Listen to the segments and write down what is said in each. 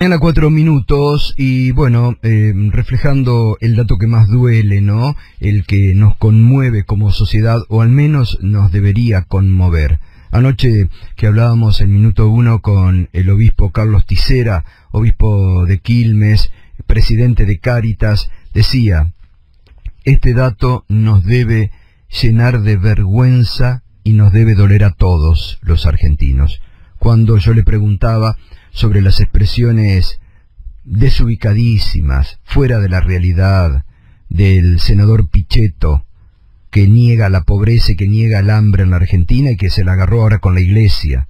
En 4 minutos y bueno, reflejando el dato que más duele, ¿no? El que nos conmueve como sociedad, o al menos nos debería conmover. Anoche que hablábamos en minuto 1 con el obispo Carlos Tisera, obispo de Quilmes, presidente de Cáritas, decía, este dato nos debe llenar de vergüenza y nos debe doler a todos los argentinos. Cuando yo le preguntaba sobre las expresiones desubicadísimas, fuera de la realidad, del senador Pichetto, que niega la pobreza y que niega el hambre en la Argentina y que se la agarró ahora con la Iglesia.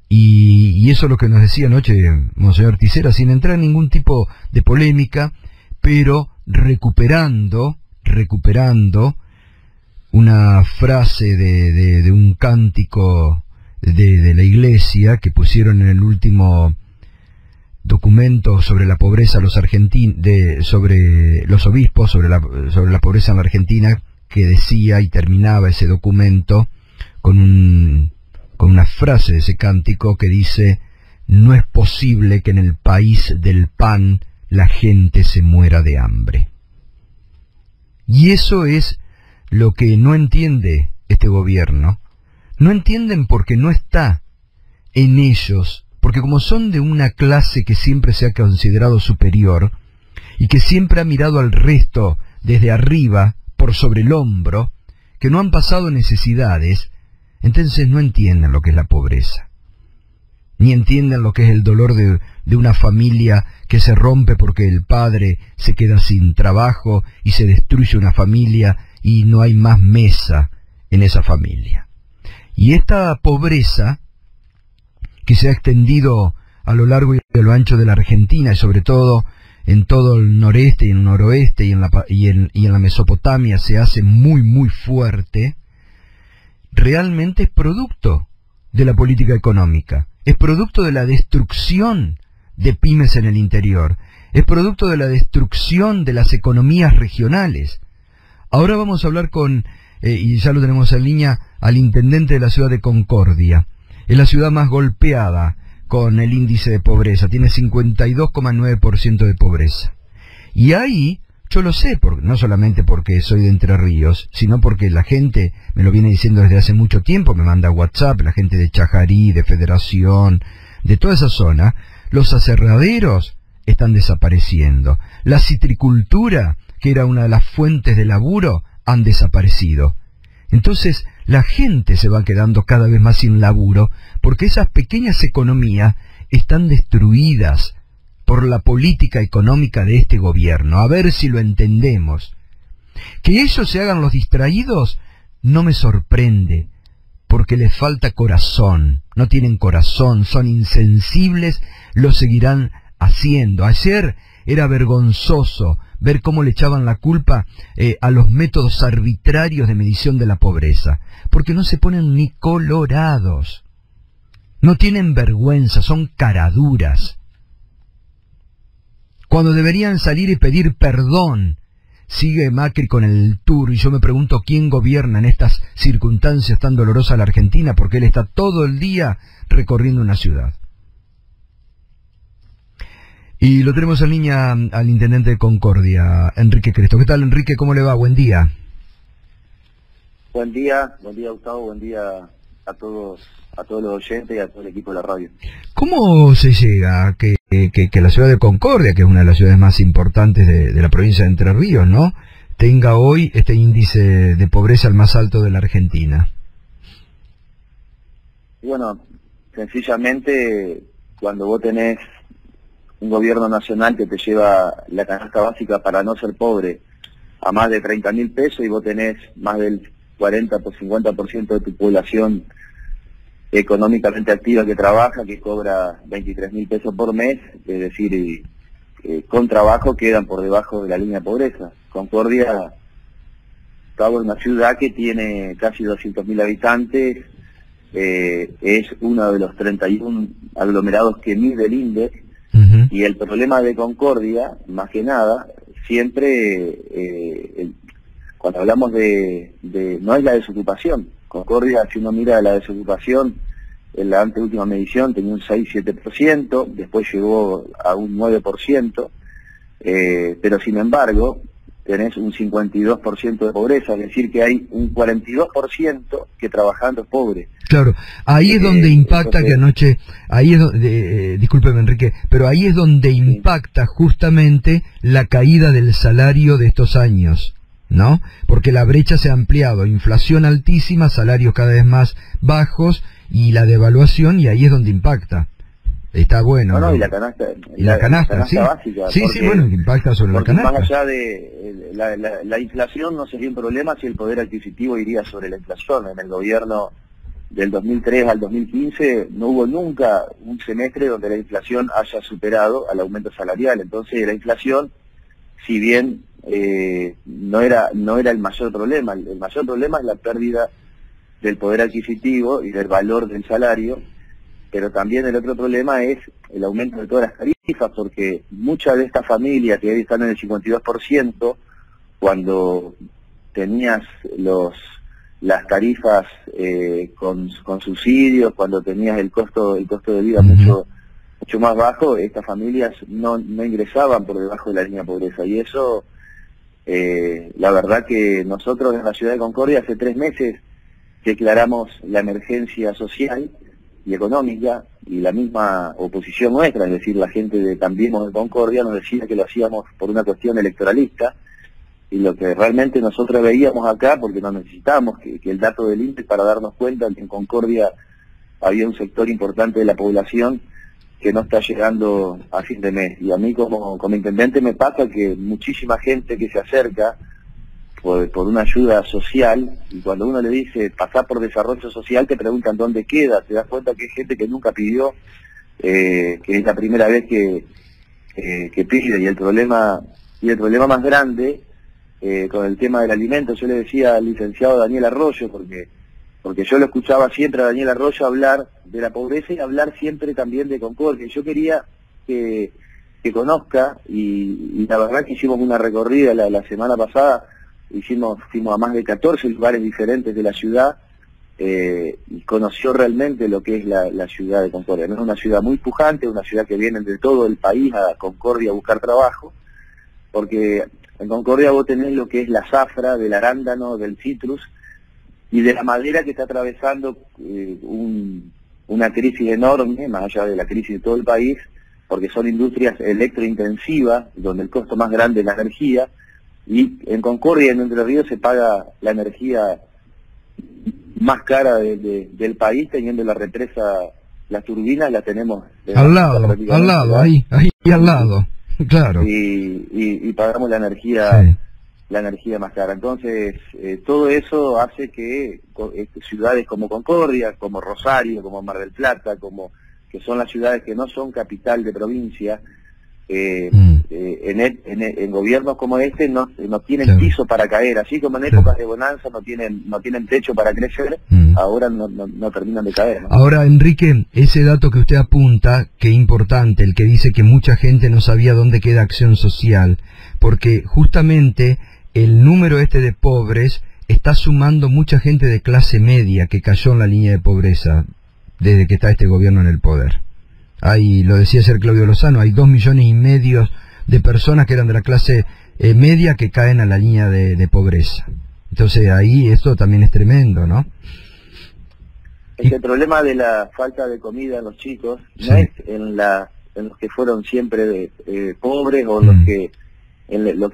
Y eso es lo que nos decía anoche Monseñor Tisera, sin entrar en ningún tipo de polémica, pero recuperando una frase de un cántico de la Iglesia que pusieron en el último documento sobre la pobreza los sobre los obispos, sobre la pobreza en la Argentina, que decía y terminaba ese documento con una frase de ese cántico que dice: no es posible que en el país del pan la gente se muera de hambre. Y eso es lo que no entiende este gobierno. No entienden porque no está en ellos, porque como son de una clase que siempre se ha considerado superior y que siempre ha mirado al resto desde arriba, por sobre el hombro, que no han pasado necesidades, entonces no entienden lo que es la pobreza, ni entienden lo que es el dolor de una familia que se rompe porque el padre se queda sin trabajo y se destruye una familia y no hay más mesa en esa familia. Y esta pobreza que se ha extendido a lo largo y a lo ancho de la Argentina, y sobre todo en todo el noreste y el noroeste y en la Mesopotamia se hace muy fuerte, realmente es producto de la política económica, es producto de la destrucción de pymes en el interior, es producto de la destrucción de las economías regionales. Ahora vamos a hablar y ya lo tenemos en línea, al intendente de la ciudad de Concordia. Es la ciudad más golpeada con el índice de pobreza, tiene 52,9% de pobreza. Y ahí, yo lo sé, no solamente porque soy de Entre Ríos, sino porque la gente me lo viene diciendo desde hace mucho tiempo, me manda WhatsApp, la gente de Chajarí, de Federación, de toda esa zona. Los aserraderos están desapareciendo. La citricultura, que era una de las fuentes de laburo, han desaparecido. Entonces la gente se va quedando cada vez más sin laburo porque esas pequeñas economías están destruidas por la política económica de este gobierno. A ver si lo entendemos. Que ellos se hagan los distraídos no me sorprende, porque les falta corazón, no tienen corazón, son insensibles, lo seguirán haciendo. Ayer era vergonzoso ver cómo le echaban la culpa a los métodos arbitrarios de medición de la pobreza, porque no se ponen ni colorados, no tienen vergüenza, son caraduras, cuando deberían salir y pedir perdón. Sigue Macri con el tour, y yo me pregunto quién gobierna en estas circunstancias tan dolorosas la Argentina, porque él está todo el día recorriendo una ciudad. Y lo tenemos en línea al intendente de Concordia, Enrique Cresto. ¿Qué tal, Enrique? ¿Cómo le va? Buen día. Buen día, Gustavo, buen día a todos los oyentes y a todo el equipo de la radio. ¿Cómo se llega a que la ciudad de Concordia, que es una de las ciudades más importantes de la provincia de Entre Ríos, ¿no?, tenga hoy este índice de pobreza el más alto de la Argentina? Y bueno, sencillamente, cuando vos tenés un gobierno nacional que te lleva la canasta básica para no ser pobre a más de 30.000 pesos y vos tenés más del 40 por 50% de tu población económicamente activa que trabaja, que cobra 23.000 pesos por mes, es decir, con trabajo quedan por debajo de la línea de pobreza. Concordia, Cabo, es una ciudad que tiene casi 200.000 habitantes, es uno de los 31 aglomerados que mide el INDEC. Y el problema de Concordia, más que nada, siempre, cuando hablamos no es la desocupación. Concordia, si uno mira la desocupación, en la anteúltima medición tenía un 6-7%, después llegó a un 9%, pero sin embargo tenés un 52% de pobreza, es decir que hay un 42% que trabajando es pobre. Claro, ahí es donde impacta entonces, que anoche, ahí es donde, discúlpeme Enrique, pero ahí es donde impacta justamente la caída del salario de estos años, ¿no? Porque la brecha se ha ampliado, inflación altísima, salarios cada vez más bajos y la devaluación, y ahí es donde impacta. Está bueno. No, y la canasta, la canasta sí. básica. Sí, porque, sí, bueno, que impacta sobre la canasta. Más allá de la inflación no sería un problema si el poder adquisitivo iría sobre la inflación. En el gobierno del 2003 al 2015 no hubo nunca un semestre donde la inflación haya superado al aumento salarial. Entonces la inflación, si bien no era el mayor problema, el mayor problema es la pérdida del poder adquisitivo y del valor del salario. Pero también el otro problema es el aumento de todas las tarifas, porque muchas de estas familias que hoy están en el 52%, cuando tenías las tarifas con subsidios, cuando tenías el costo de vida mucho más bajo, estas familias no ingresaban por debajo de la línea de pobreza. Y eso, la verdad que nosotros en la ciudad de Concordia hace 3 meses declaramos la emergencia social y económica, y la misma oposición nuestra, es decir, la gente de Cambiemos de Concordia, nos decía que lo hacíamos por una cuestión electoralista, y lo que realmente nosotros veíamos acá, porque no necesitábamos que el dato del INPE para darnos cuenta que en Concordia había un sector importante de la población que no está llegando a fin de mes. Y a mí como intendente me pasa que muchísima gente que se acerca por una ayuda social, y cuando uno le dice pasar por desarrollo social, te preguntan dónde queda, te das cuenta que hay gente que nunca pidió, que es la primera vez que pide, y el problema más grande con el tema del alimento, yo le decía al licenciado Daniel Arroyo, porque yo lo escuchaba siempre a Daniel Arroyo hablar de la pobreza y hablar siempre también de Concordia, y yo quería que conozca, y la verdad que hicimos una recorrida la semana pasada, fuimos a más de 14 lugares diferentes de la ciudad, y conoció realmente lo que es la ciudad de Concordia. No es una ciudad muy pujante, una ciudad que viene de todo el país a Concordia a buscar trabajo, porque en Concordia vos tenés lo que es la zafra, del arándano, del citrus, y de la madera, que está atravesando una crisis enorme, más allá de la crisis de todo el país, porque son industrias electrointensivas, donde el costo más grande es la energía, y en Concordia, en Entre Ríos, se paga la energía más cara del país, teniendo la represa, las turbinas las tenemos al lado, ahí al lado, claro. Y pagamos la energía más cara. Entonces, todo eso hace que ciudades como Concordia, como Rosario, como Mar del Plata, que son las ciudades que no son capital de provincia, en gobiernos como este no tienen piso para caer, así como en épocas de bonanza no tienen techo para crecer, ahora no terminan de caer, ¿no? Ahora, Enrique, ese dato que usted apunta, que importante, el que dice que mucha gente no sabía dónde queda Acción Social, porque justamente el número de pobres está sumando mucha gente de clase media que cayó en la línea de pobreza desde que está este gobierno en el poder. Lo decía ayer Claudio Lozano, hay 2,5 millones de personas que eran de la clase media que caen a la línea de pobreza. Entonces ahí esto también es tremendo, ¿no? El problema de la falta de comida en los chicos no es en los que fueron siempre pobres, o los que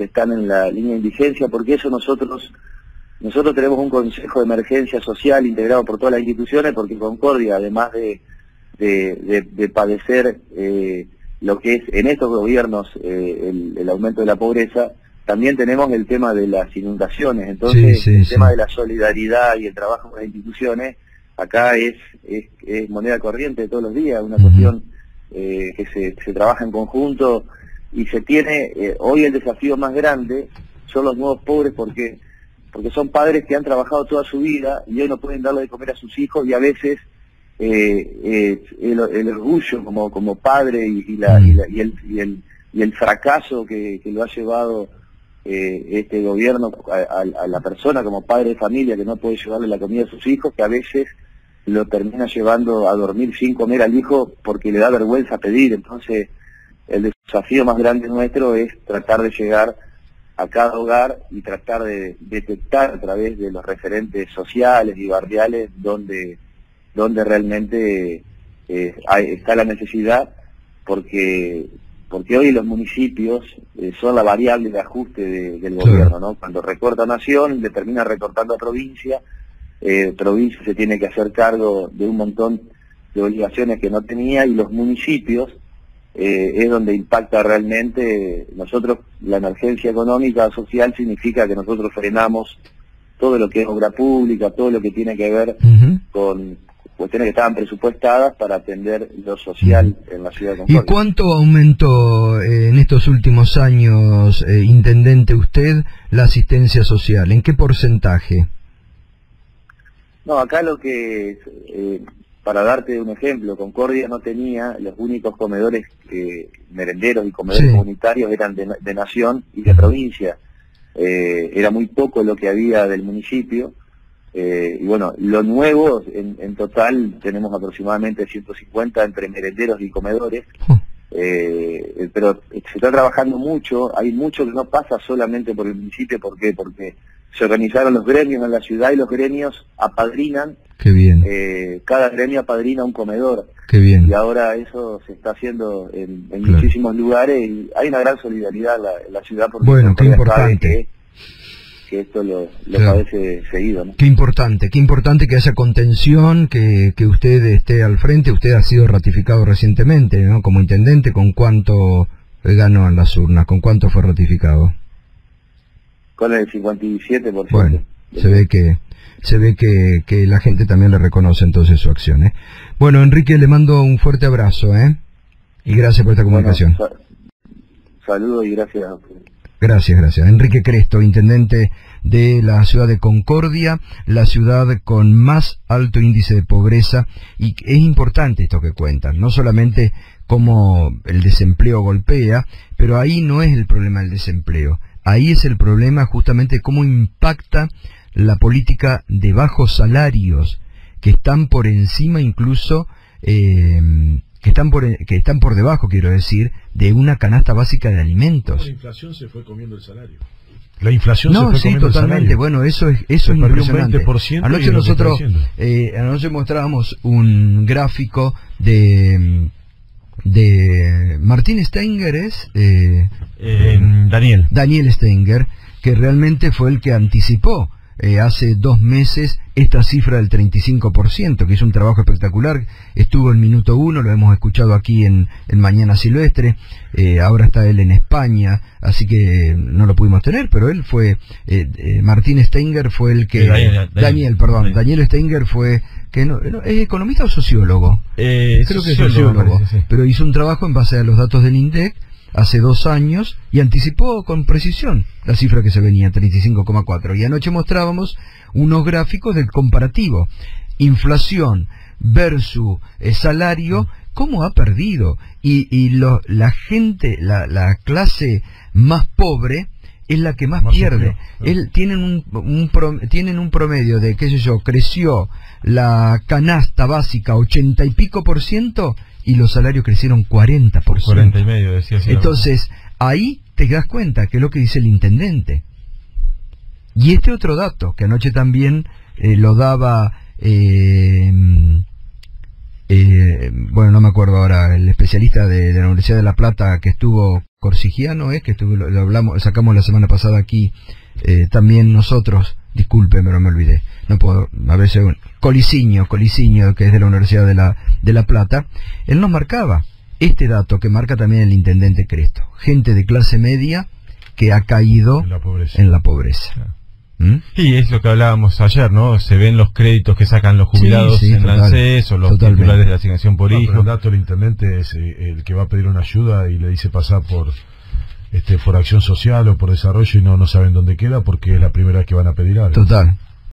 están en la línea de indigencia, porque eso nosotros tenemos un consejo de emergencia social integrado por todas las instituciones, porque Concordia, además de padecer lo que es en estos gobiernos el aumento de la pobreza, también tenemos el tema de las inundaciones. Entonces el tema de la solidaridad y el trabajo con las instituciones acá es moneda corriente de todos los días, una cuestión que se trabaja en conjunto, y se tiene hoy el desafío más grande son los nuevos pobres, porque son padres que han trabajado toda su vida y hoy no pueden darle de comer a sus hijos, y a veces el orgullo como padre y el fracaso que lo ha llevado este gobierno a la persona como padre de familia, que no puede llevarle la comida a sus hijos, que a veces lo termina llevando a dormir sin comer al hijo porque le da vergüenza pedir. Entonces, el desafío más grande nuestro es tratar de llegar a cada hogar y tratar de detectar a través de los referentes sociales y barriales donde realmente está la necesidad, porque hoy los municipios son la variable de ajuste del gobierno, ¿no? Cuando recorta nación, le termina recortando a provincia, provincia se tiene que hacer cargo de un montón de obligaciones que no tenía, y los municipios es donde impacta realmente. Nosotros, la emergencia económica social significa que nosotros frenamos todo lo que es obra pública, todo lo que tiene que ver con cuestiones que estaban presupuestadas para atender lo social en la ciudad de Concordia. ¿Y cuánto aumentó en estos últimos años, intendente, usted, la asistencia social? ¿En qué porcentaje? No, acá lo que, para darte un ejemplo, Concordia no tenía, los únicos comedores merenderos y comedores comunitarios eran de nación y de provincia. Era muy poco lo que había del municipio. Y bueno, lo nuevo, en total tenemos aproximadamente 150 entre merenderos y comedores, pero se está trabajando mucho, hay mucho que no pasa solamente por el municipio. ¿Por qué? Porque se organizaron los gremios en la ciudad y los gremios apadrinan. Qué bien. Cada gremio apadrina un comedor. Qué bien. Y ahora eso se está haciendo en muchísimos lugares, y hay una gran solidaridad en la ciudad, porque bueno, qué importante. Que esto lo padece seguido, ¿no? Qué importante que haya contención, que usted esté al frente. Usted ha sido ratificado recientemente, ¿no? Como intendente. ¿Con cuánto ganó en las urnas? ¿Con cuánto fue ratificado? Con el 57%. Bueno, se ve que la gente también le reconoce entonces su acción, ¿eh? Bueno, Enrique, le mando un fuerte abrazo, ¿eh? Y gracias por esta comunicación. Bueno, saludos y gracias a usted. Gracias. Enrique Cresto, intendente de la ciudad de Concordia, la ciudad con más alto índice de pobreza. Y es importante esto que cuentan, no solamente cómo el desempleo golpea, pero ahí no es el problema del desempleo. Ahí es el problema justamente cómo impacta la política de bajos salarios, que están por encima incluso, que están por debajo, quiero decir, de una canasta básica de alimentos. La inflación se fue comiendo el salario. La inflación se fue comiendo totalmente. el salario. Bueno, eso es impresionante. Anoche nosotros anoche mostrábamos un gráfico de Martín Stenger, Daniel Stenger, que realmente fue el que anticipó hace 2 meses esta cifra del 35%, que hizo un trabajo espectacular. Estuvo en Minuto 1, lo hemos escuchado aquí en Mañana Silvestre. Ahora está él en España, así que no lo pudimos tener, pero él fue, Martín Stenger fue el que... Daniel Stenger fue... que no, ¿es economista o sociólogo? Creo que es sociólogo, sí. Pero hizo un trabajo en base a los datos del INDEC hace 2 años y anticipó con precisión la cifra que se venía, 35,4. Y anoche mostrábamos unos gráficos del comparativo, inflación versus salario, cómo ha perdido. Y la gente, la clase más pobre es la que más pierde. Tienen un promedio de, qué sé yo, creció la canasta básica 80 y pico %, y los salarios crecieron 40%. 40 y medio, decía así. Entonces, ahí te das cuenta que es lo que dice el intendente. Y este otro dato, que anoche también lo daba, bueno, no me acuerdo ahora, el especialista de la Universidad de La Plata que estuvo, Corsigiano, que estuvo, lo hablamos, sacamos la semana pasada aquí, también nosotros, disculpe, pero me olvidé, no puedo, a veces, Coliciño, que es de la Universidad de La Plata, él nos marcaba este dato que marca también el intendente Cresto: gente de clase media que ha caído en la pobreza. Y es lo que hablábamos ayer, ¿no? Se ven los créditos que sacan los jubilados en ANSES o los titulares de la asignación por hijo. Pero el dato del intendente es el que va a pedir una ayuda y le dice pasar por acción social o por desarrollo, y no saben dónde queda porque es la primera vez que van a pedir algo. Total.